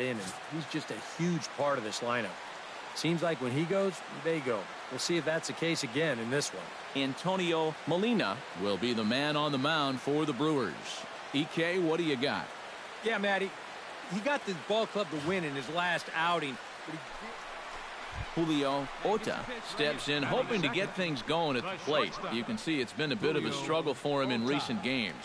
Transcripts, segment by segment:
in, and he's just a huge part of this lineup. Seems like when he goes, they go. We'll see if that's the case again in this one. Antonio Molina will be the man on the mound for the Brewers. EK, what do you got? Yeah, Matty, he got the ball club to win in his last outing. Julio Ota steps in, hoping to get things going at the plate. You can see it's been a bit of a struggle for him in recent games.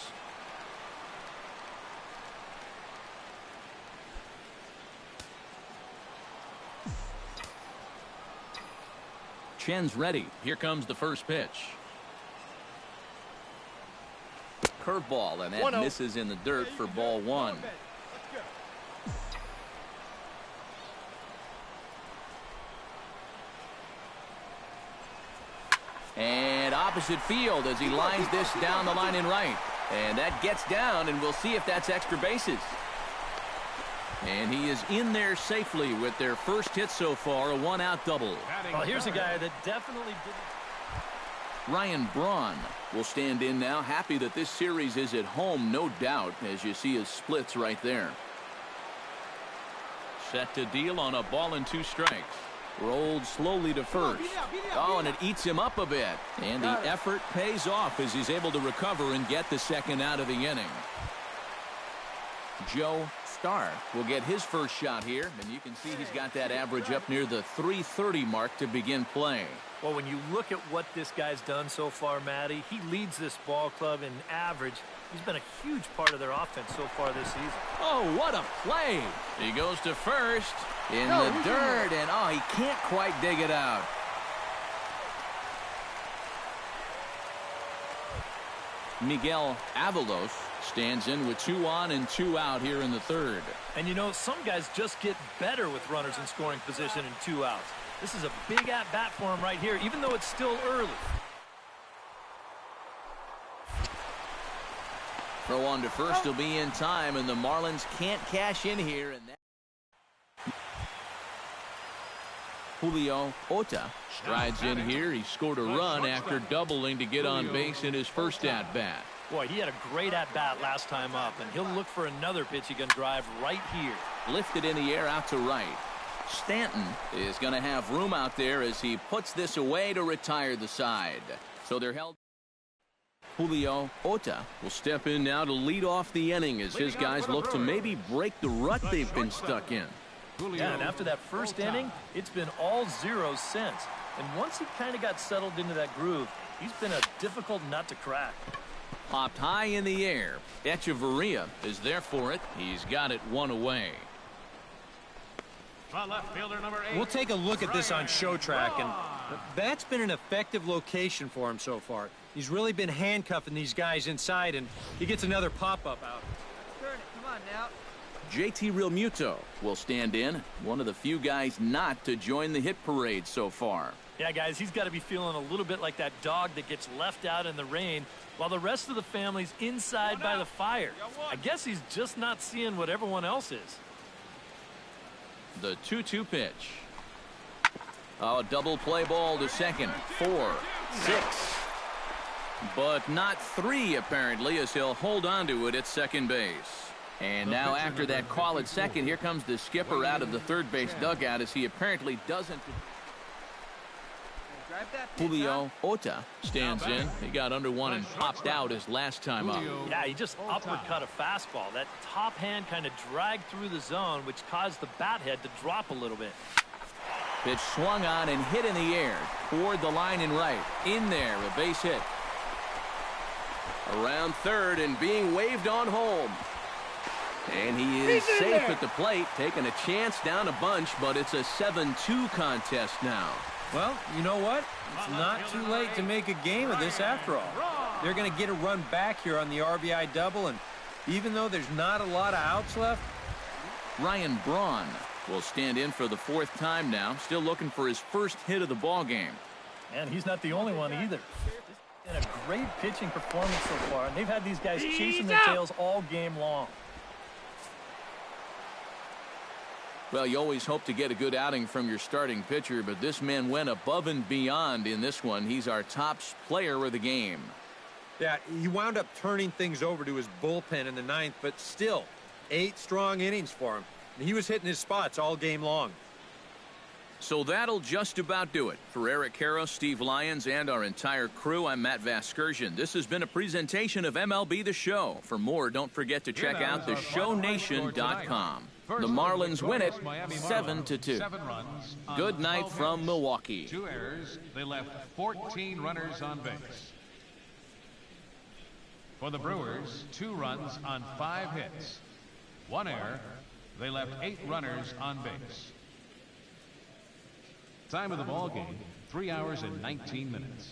Chen's ready. Here comes the first pitch. Curveball, and that misses in the dirt for ball one. And opposite field as he lines this down the line in right. And that gets down, and we'll see if that's extra bases. And he is in there safely with their first hit so far, a one-out double. Well, here's a guy that definitely didn't. Ryan Braun will stand in now, happy that this series is at home, no doubt, as you see his splits right there. Set to deal on a ball and 2 strikes. Rolled slowly to first. Oh, and it eats him up a bit. And the effort pays off as he's able to recover and get the second out of the inning. Joe Starr will get his first shot here, and you can see he's got that average up near the .330 mark to begin play. Well, when you look at what this guy's done so far, Matty, he leads this ball club in average. He's been a huge part of their offense so far this season. Oh, what a play. He goes to first in the dirt, and oh, he can't quite dig it out. Miguel Avalos stands in with 2 on and 2 out here in the third. And you know, some guys just get better with runners in scoring position and 2 outs. This is a big at-bat for him right here, even though it's still early. Throw on to first will be in time, and the Marlins can't cash in here. And that Julio Ota strides in here. He scored a run after doubling to get on base in his first at-bat. Boy, he had a great at-bat last time up, and he'll look for another pitch he can drive right here. Lifted in the air out to right. Stanton is going to have room out there as he puts this away to retire the side. So they're held. Julio Ota will step in now to lead off the inning as his guys look to maybe break the rut they've been stuck in. Yeah, and after that first inning, it's been all zeros since. And once he kind of got settled into that groove, he's been a difficult nut to crack. Popped high in the air. Echeverria is there for it. He's got it 1 away. We'll take a look at this on Show Track, and that's been an effective location for him so far. He's really been handcuffing these guys inside, and he gets another pop-up out. Come on now. JT Realmuto will stand in, one of the few guys not to join the hit parade so far. Yeah, guys, he's got to be feeling a little bit like that dog that gets left out in the rain while the rest of the family's inside by the fire. I guess he's just not seeing what everyone else is. The 2-2 pitch. Oh, double play ball to second. 4, 6. But not 3, apparently, as he'll hold on to it at second base. And now after that call at second, here comes the skipper out of the third base dugout as he apparently doesn't. Julio Ota stands in. He got under one and popped out his last time up. Yeah, he just uppercut a fastball. That top hand kind of dragged through the zone, which caused the bat head to drop a little bit. Pitch swung on and hit in the air toward the line and right. In there, a base hit. Around third and being waved on home. And he is safe at the plate, taking a chance down a bunch, but it's a 7-2 contest now. Well, you know what? It's not too late to make a game of this after all. They're going to get a run back here on the RBI double, and even though there's not a lot of outs left. Ryan Braun will stand in for the 4th time now, still looking for his first hit of the ball game. And he's not the only one either. It's been a great pitching performance so far, and they've had these guys chasing their tails all game long. Well, you always hope to get a good outing from your starting pitcher, but this man went above and beyond in this one. He's our top player of the game. Yeah, he wound up turning things over to his bullpen in the 9th, but still, 8 strong innings for him. He was hitting his spots all game long. So that'll just about do it. For Eric Karros, Steve Lyons, and our entire crew, I'm Matt Vasgersian. This has been a presentation of MLB The Show. For more, don't forget to check out theshownation.com. The Marlins win it 7-2. Good night from Milwaukee. 2 errors. They left 14 runners on base. For the Brewers, 2 runs on 5 hits. 1 error. They left 8 runners on base. Time of the ball game, 3 hours and 19 minutes.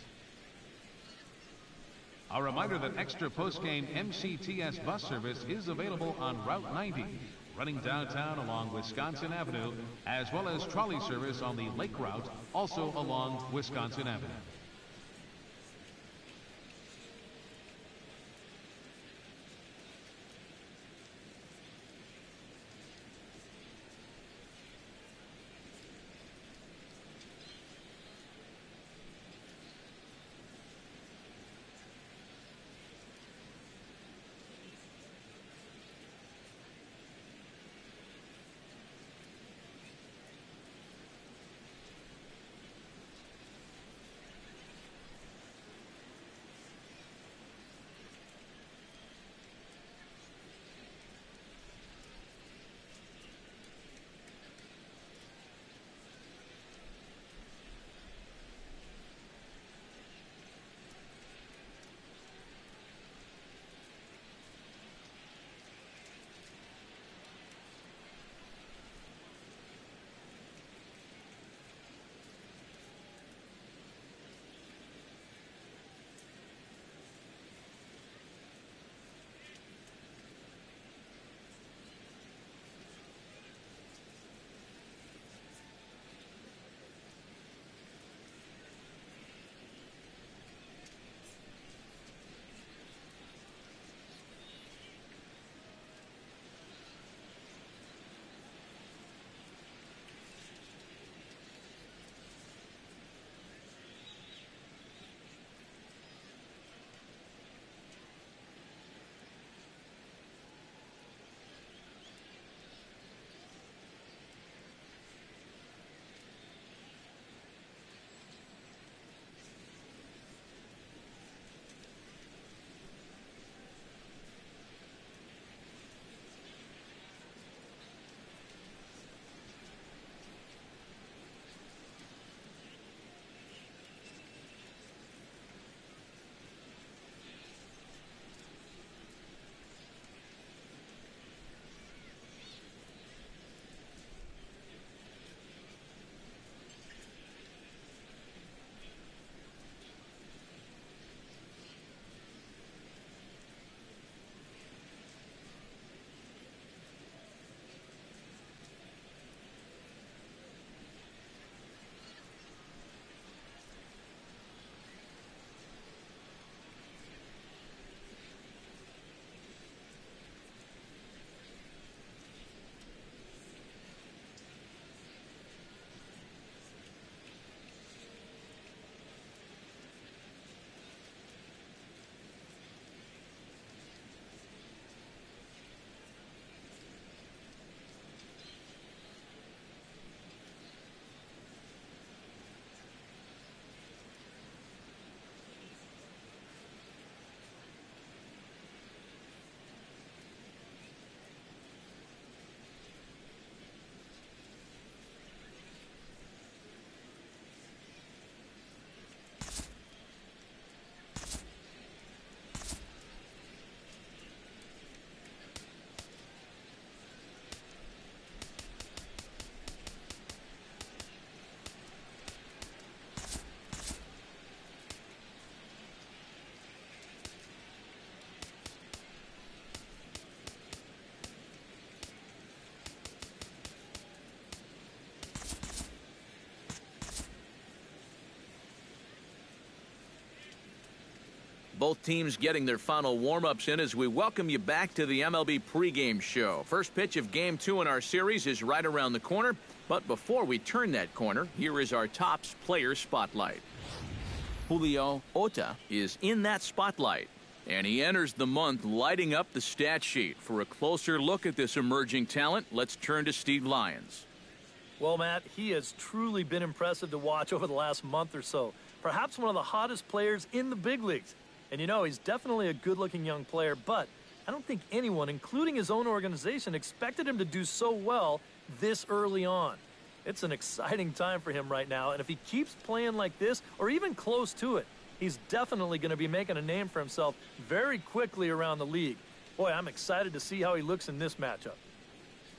A reminder that extra post-game MCTS bus service is available on Route 90, running downtown along Wisconsin Avenue, as well as trolley service on the Lake Route, also along Wisconsin Avenue. Both teams getting their final warm-ups in as we welcome you back to the MLB pregame show. First pitch of Game 2 in our series is right around the corner. But before we turn that corner, here is our Topps player spotlight. Julio Ota is in that spotlight. And he enters the month lighting up the stat sheet. For a closer look at this emerging talent, let's turn to Steve Lyons. Well, Matt, he has truly been impressive to watch over the last month or so. Perhaps one of the hottest players in the big leagues. And you know, he's definitely a good-looking young player, but I don't think anyone, including his own organization, expected him to do so well this early on. It's an exciting time for him right now, and if he keeps playing like this, or even close to it, he's definitely going to be making a name for himself very quickly around the league. Boy, I'm excited to see how he looks in this matchup.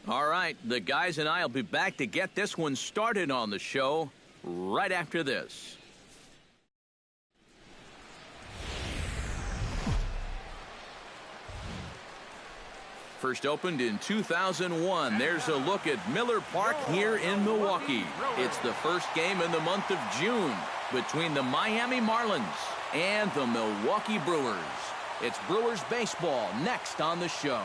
All right, the guys and I will be back to get this one started on the show right after this. First opened in 2001. There's a look at Miller Park here in Milwaukee. It's the first game in the month of June between the Miami Marlins and the Milwaukee Brewers. It's Brewers baseball next on the show.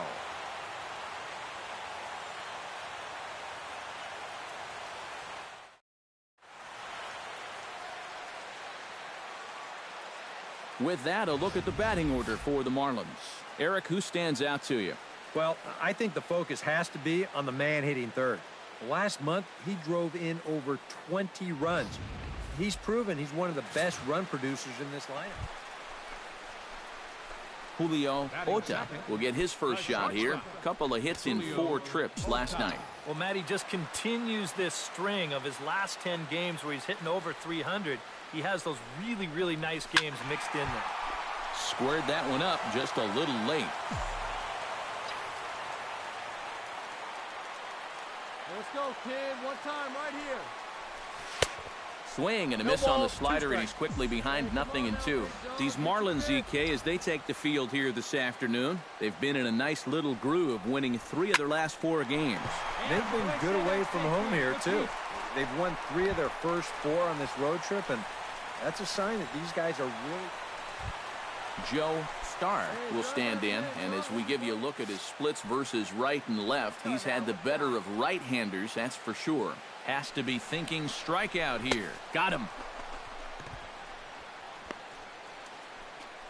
With that, a look at the batting order for the Marlins. Eric, who stands out to you? Well, I think the focus has to be on the man hitting third. Last month, he drove in over 20 runs. He's proven he's one of the best run producers in this lineup. Julio Ota will get his first shot here. Couple of hits in 4 trips last night. Well, Matt, he just continues this string of his last 10 games where he's hitting over 300. He has those really, really nice games mixed in there. Squared that one up just a little late. Let's go, kid. One time right here. Swing and a miss on the slider, and he's quickly behind 0-2. These Marlins, EK, as they take the field here this afternoon, they've been in a nice little groove, winning 3 of their last 4 games. They've been good away from home here, too. They've won 3 of their first 4 on this road trip, and that's a sign that these guys are really... Joe Starr will stand in, and as we give you a look at his splits versus right and left, he's had the better of right-handers, that's for sure. Has to be thinking strikeout here. Got him.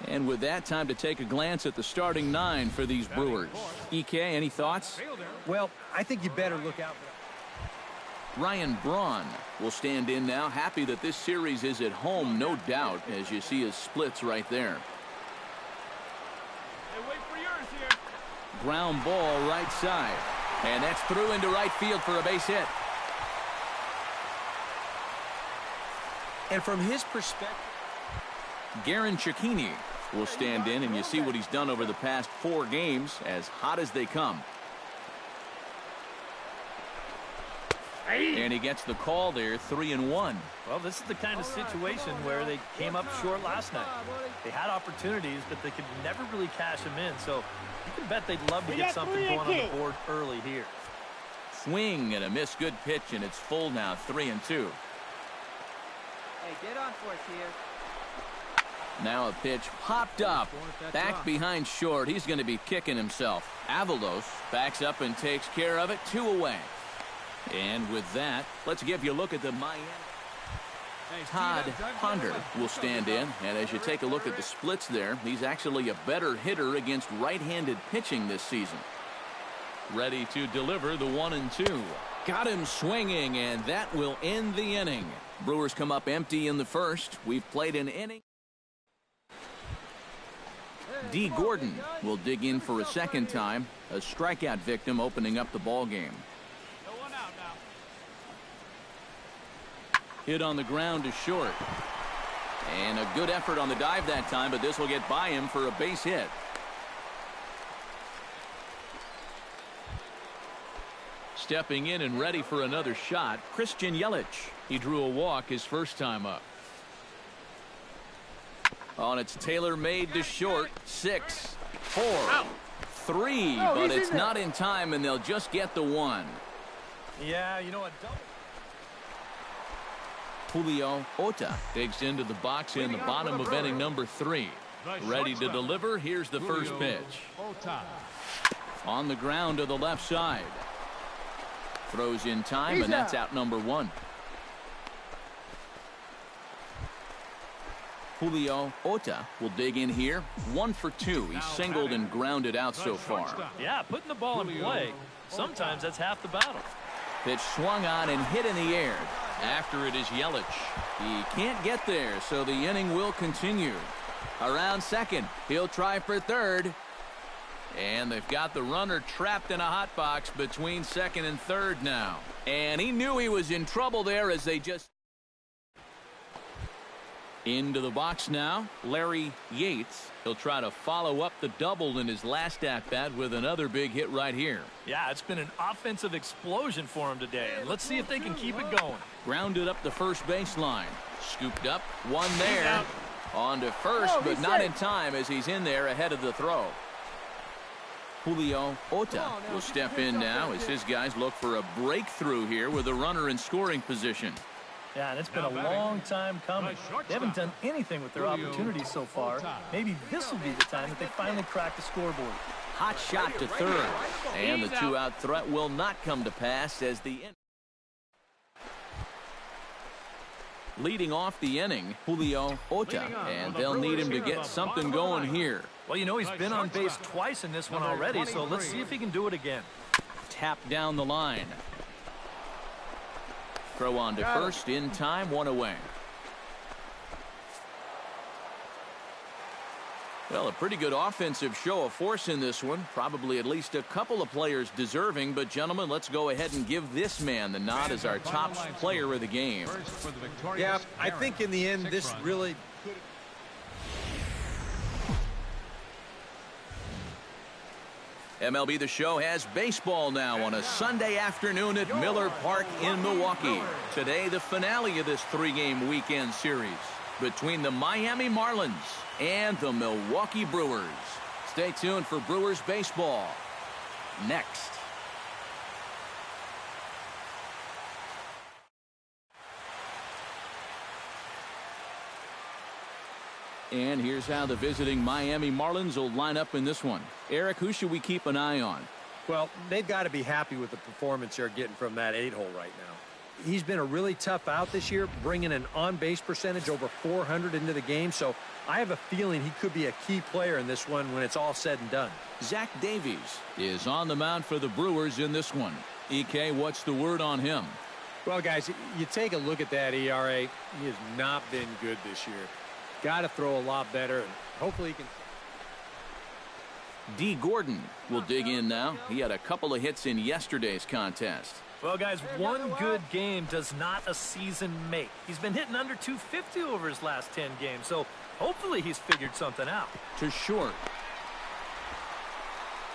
And with that, time to take a glance at the starting 9 for these Brewers. EK, any thoughts? Well, I think you better look out for that. Ryan Braun will stand in now, happy that this series is at home, no doubt, as you see his splits right there. Ground ball right side. And that's through into right field for a base hit. And from his perspective, Garen Cecchini will stand in, and you see what he's done over the past 4 games, as hot as they come. And he gets the call there, 3-1. Well, this is the kind of situation where they came up short last night. They had opportunities, but they could never really cash them in. So you can bet they'd love to get something going on the board early here. Swing and a miss, good pitch, and it's full now, 3-2. Hey, get on for us here. Now a pitch popped up, back behind short. He's going to be kicking himself. Avalos backs up and takes care of it, 2 away. And with that, let's give you a look at the Miami. Todd Ponder will stand in, and as you take a look at the splits there, he's actually a better hitter against right-handed pitching this season. Ready to deliver the 1-2. Got him swinging, and that will end the inning. Brewers come up empty in the first. We've played an inning. D. Gordon will dig in for a second time, a strikeout victim opening up the ball game. Hit on the ground to short. And a good effort on the dive that time, but this will get by him for a base hit. Stepping in and ready for another shot, Christian Yelich. He drew a walk his first time up. On it's tailor-made to short. 6, 4, 3, but it's not in time, and they'll just get the 1. Yeah, you know what? Julio Ota digs into the box in the bottom of inning number 3. Ready to deliver. Here's the first pitch. On the ground to the left side. Throws in time, and that's out number 1. Julio Ota will dig in here. 1 for 2. He's singled and grounded out so far. Yeah, putting the ball in play, sometimes that's half the battle. Pitch swung on and hit in the air. After it is Yelich. He can't get there, so the inning will continue. Around second, he'll try for third. And they've got the runner trapped in a hot box between second and third now. And he knew he was in trouble there as they just... Into the box now, Larry Yates. He'll try to follow up the double in his last at-bat with another big hit right here. Yeah, it's been an offensive explosion for him today. And let's see if they can keep it going. Grounded up the first baseline. Scooped up, one there. On to first, but not in time as he's in there ahead of the throw. Julio Ota will step in now as his guys look for a breakthrough here with a runner in scoring position. Yeah, and it's been a long time coming. They haven't done anything with their opportunities so far. Maybe this will be the time that they finally crack the scoreboard. Hot shot to third. And the two-out threat will not come to pass as the... Leading off the inning, Julio Ota, and they'll need him to get something going here. Well, you know, he's been on base twice in this one already, so let's see if he can do it again. Tap down the line. Throw on to first in time, 1 away. Well, a pretty good offensive show of force in this one. Probably at least a couple of players deserving. But, gentlemen, let's go ahead and give this man the nod as our top player of the game. Yeah, I think in the end, this really... MLB The Show has baseball now on a Sunday afternoon at Miller Park in Milwaukee. Today, the finale of this 3-game weekend series between the Miami Marlins and the Milwaukee Brewers. Stay tuned for Brewers baseball next. And here's how the visiting Miami Marlins will line up in this one. Eric, who should we keep an eye on? Well, they've got to be happy with the performance they're getting from that 8-hole right now. He's been a really tough out this year, bringing an on-base percentage over 400 into the game, so I have a feeling he could be a key player in this one when it's all said and done. Zach Davies is on the mound for the Brewers in this one. EK, what's the word on him? Well, guys, you take a look at that ERA. He has not been good this year. Got to throw a lot better, and hopefully he can... D. Gordon will dig in now. He had a couple of hits in yesterday's contest. Well, guys, one good game does not a season make. He's been hitting under 250 over his last 10 games, so hopefully he's figured something out. To short.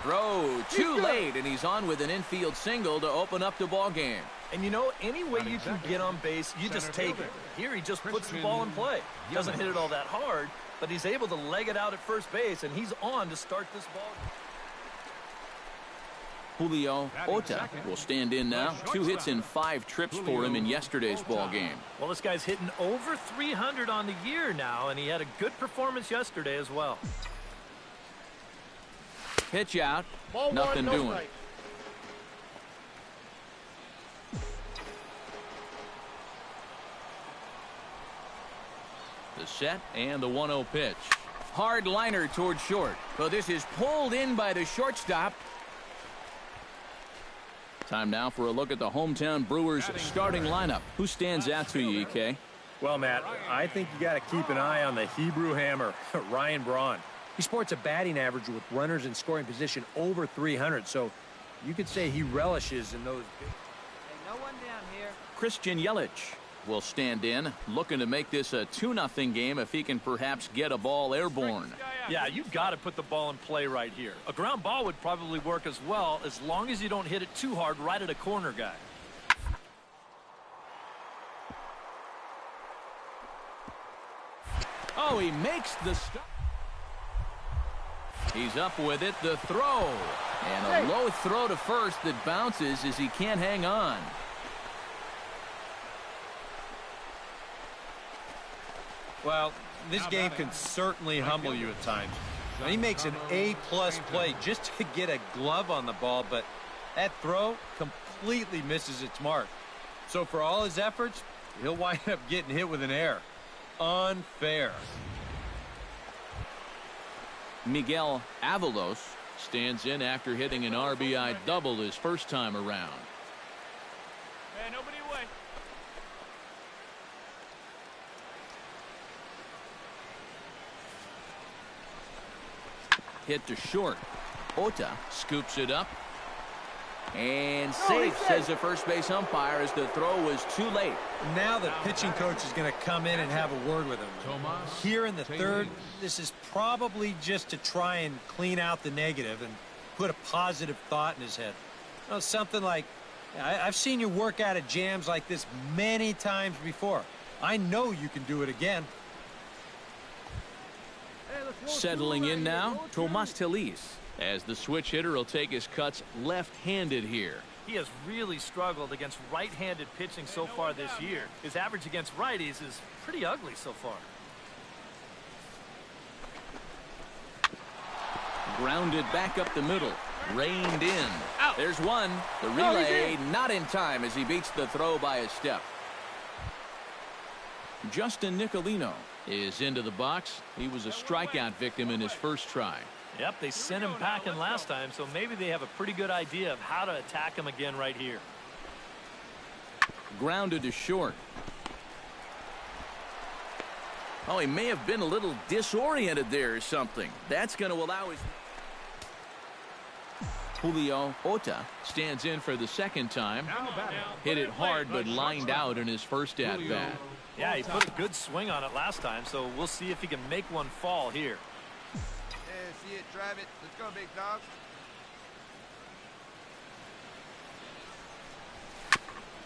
Throw too late, and he's on with an infield single to open up the ball game. And you know, any way you can get on base, you just take it. Here he just puts the ball in play. Doesn't hit it all that hard, but he's able to leg it out at first base, and he's on to start this ball. Julio Ota will stand in now. 2 hits and 5 trips for him in yesterday's ball game. Well, this guy's hitting over 300 on the year now, and he had a good performance yesterday as well. Pitch out. Nothing doing. The set and the 1-0 pitch. Hard liner toward short. But this is pulled in by the shortstop. Time now for a look at the hometown Brewers starting lineup. Who stands out to you, EK? Well, Matt, I think you got to keep an eye on the Hebrew Hammer, Ryan Braun. He sports a batting average with runners in scoring position over 300, so you could say he relishes in those. Hey, no one down here. Christian Yelich will stand in, looking to make this a 2-0 game if he can perhaps get a ball airborne. Yeah, you've got to put the ball in play right here. A ground ball would probably work as well, as long as you don't hit it too hard right at a corner guy. Oh, he makes the stop. He's up with it, the throw. And a low throw to first that bounces as he can't hang on. Well, this game can certainly humble you at times. And he makes an A-plus play just to get a glove on the ball, but that throw completely misses its mark. So for all his efforts, he'll wind up getting hit with an error. unfair. Miguel Avalos stands in after hitting an RBI double his first time around. Hey, nobody away. Hit to short. Ota scoops it up and safe, says the first base umpire, as the throw was too late. Now the pitching coach is going to come in and have a word with him. Tomas Here in the third, Taylor. this is probably just to try and clean out the negative and put a positive thought in his head. You know, something like, I've seen you work out of jams like this many times before. I know you can do it again. Settling in now, Tomas Taillon, as the switch hitter will take his cuts left-handed here. He has really struggled against right-handed pitching so far this year. His average against righties is pretty ugly so far. Grounded back up the middle. Reined in. There's one. The relay not in time as he beats the throw by a step. Justin Nicolino is into the box. He was a strikeout victim in his first try. Yep, they sent him packing last time, so maybe they have a pretty good idea of how to attack him again right here. Grounded to short. Oh, he may have been a little disoriented there or something. That's going to allow his... Julio Ota stands in for the second time. Hit it hard but lined out in his first at-bat. Yeah, he put a good swing on it last time, so we'll see if he can make one fall here. Yeah, see it, drive it. Let's go, big dog.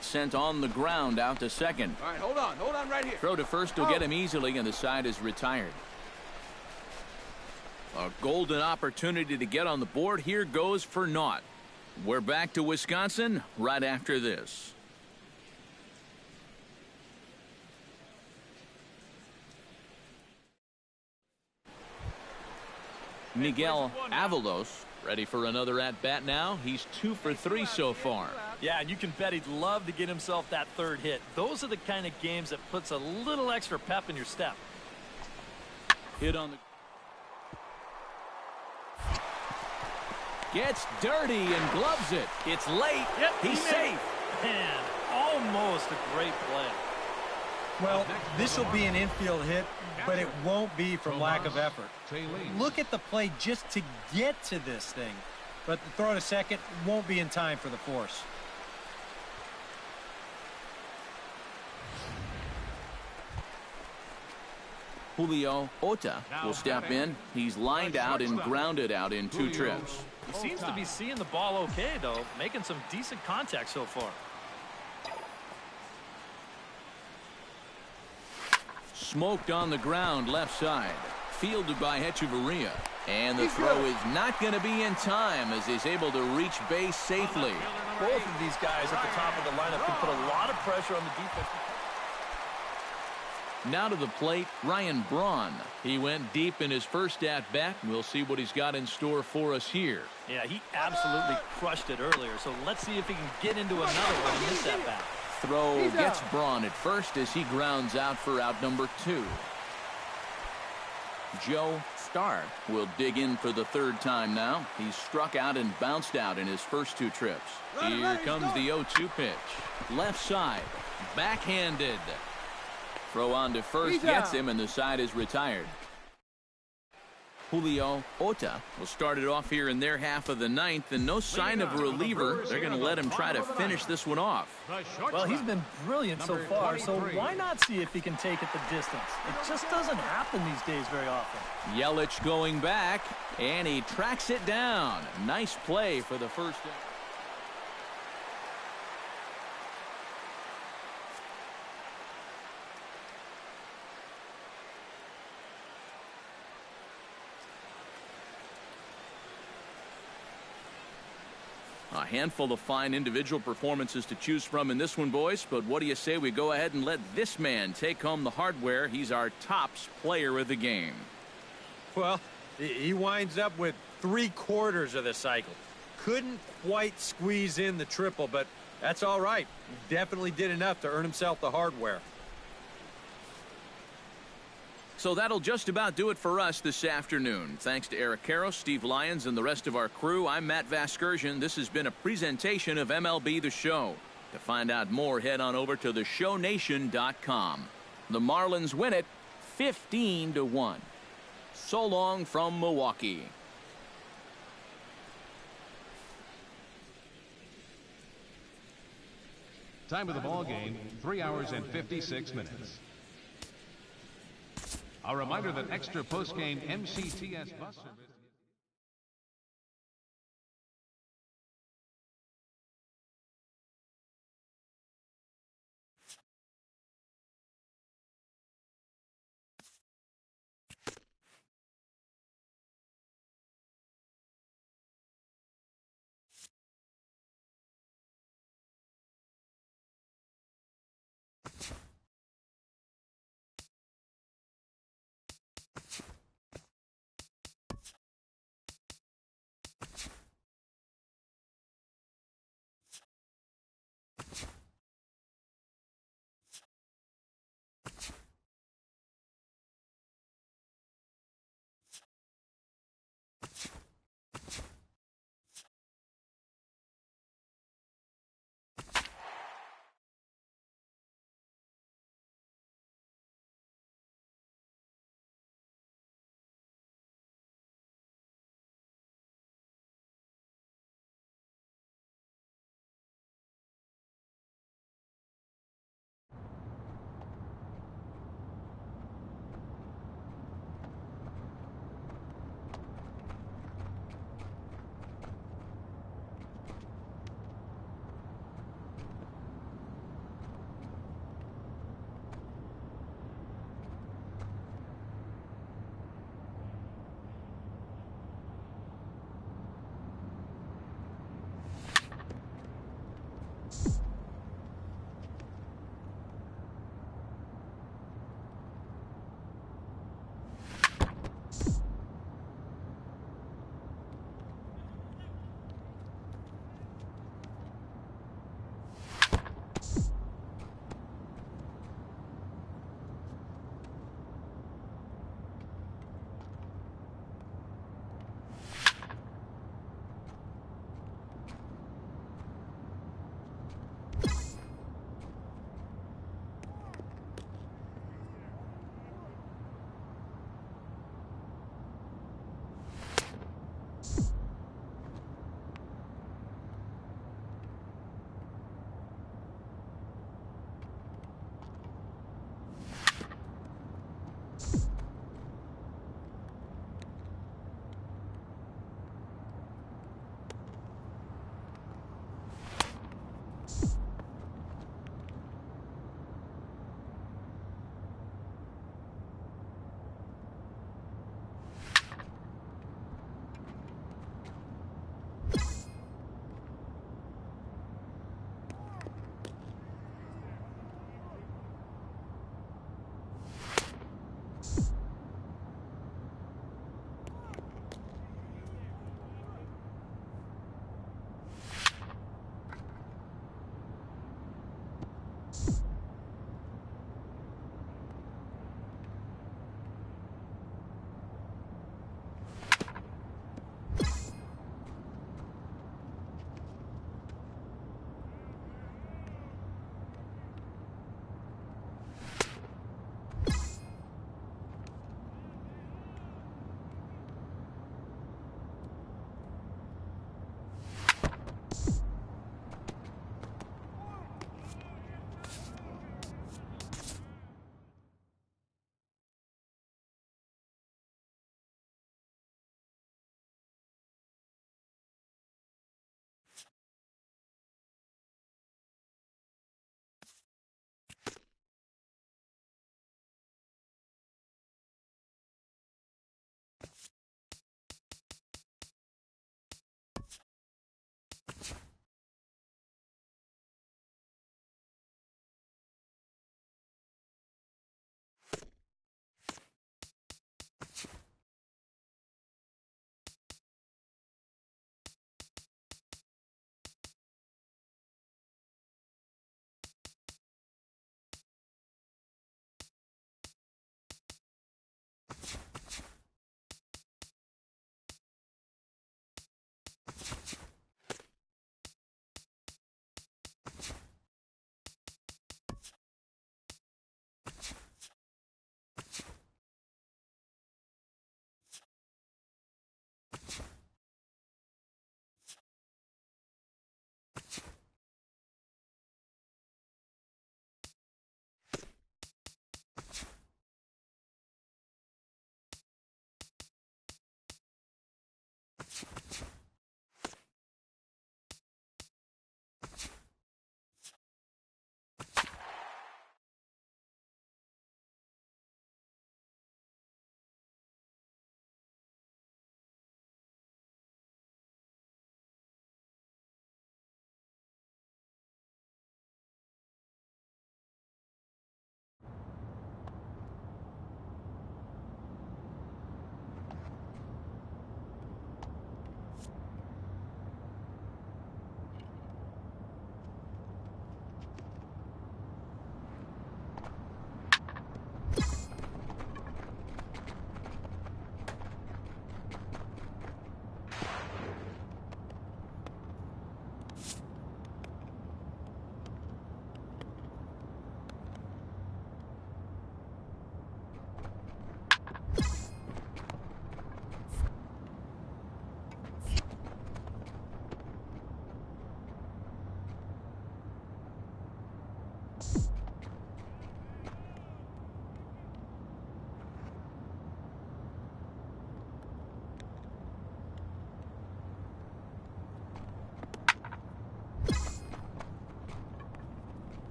Sent on the ground out to second. All right, hold on right here. Throw to first will get him easily, and the side is retired. A golden opportunity to get on the board. Here goes for naught. We're back to Wisconsin right after this. Miguel Avalos ready for another at-bat now. He's 2 for 3 so far. Yeah, and you can bet he'd love to get himself that third hit. Those are the kind of games that puts a little extra pep in your step. Hit on the... Gets dirty and gloves it. It's late. Yep, He's safe. Man, almost a great play. Well, this will be an infield hit, but it won't be from lack of effort. Look at the play just to get to this thing. But the throw to second won't be in time for the force. Julio Ota will step in. He's lined out and grounded out in 2 trips. He seems to be seeing the ball okay, though, making some decent contact so far. Smoked on the ground left side. Fielded by Hechavarria. And the throw is not going to be in time as he's able to reach base safely. Both of these guys at the top of the lineup can put a lot of pressure on the defense. Now to the plate, Ryan Braun. He went deep in his first at-bat. We'll see what he's got in store for us here. Yeah, he absolutely crushed it earlier, so let's see if he can get into another one in this at-bat. Throw gets Braun at first as he grounds out for out number 2. Joe Starr will dig in for the third time now. He's struck out and bounced out in his first 2 trips. Here comes the 0-2 pitch. Left side, backhanded. Throw on to first gets him, and the side is retired. Julio Ota will start it off here in their half of the 9th, and no sign of a reliever. They're going to let him try to finish this one off. Well, he's been brilliant so far, so why not see if he can take it the distance? It just doesn't happen these days very often. Yelich going back, and he tracks it down. Nice play for the first. A handful of fine individual performances to choose from in this one, boys. But what do you say we go ahead and let this man take home the hardware? He's our tops player of the game. Well, he winds up with 3/4 of the cycle. Couldn't quite squeeze in the triple, but that's all right. He definitely did enough to earn himself the hardware. So that'll just about do it for us this afternoon. Thanks to Eric Karros, Steve Lyons, and the rest of our crew. I'm Matt Vasgersian. This has been a presentation of MLB The Show. To find out more, head on over to theshownation.com. The Marlins win it 15-1. So long from Milwaukee. Time of the ball game, 3 hours and 56 minutes. A reminder that extra post-game MCTS bus service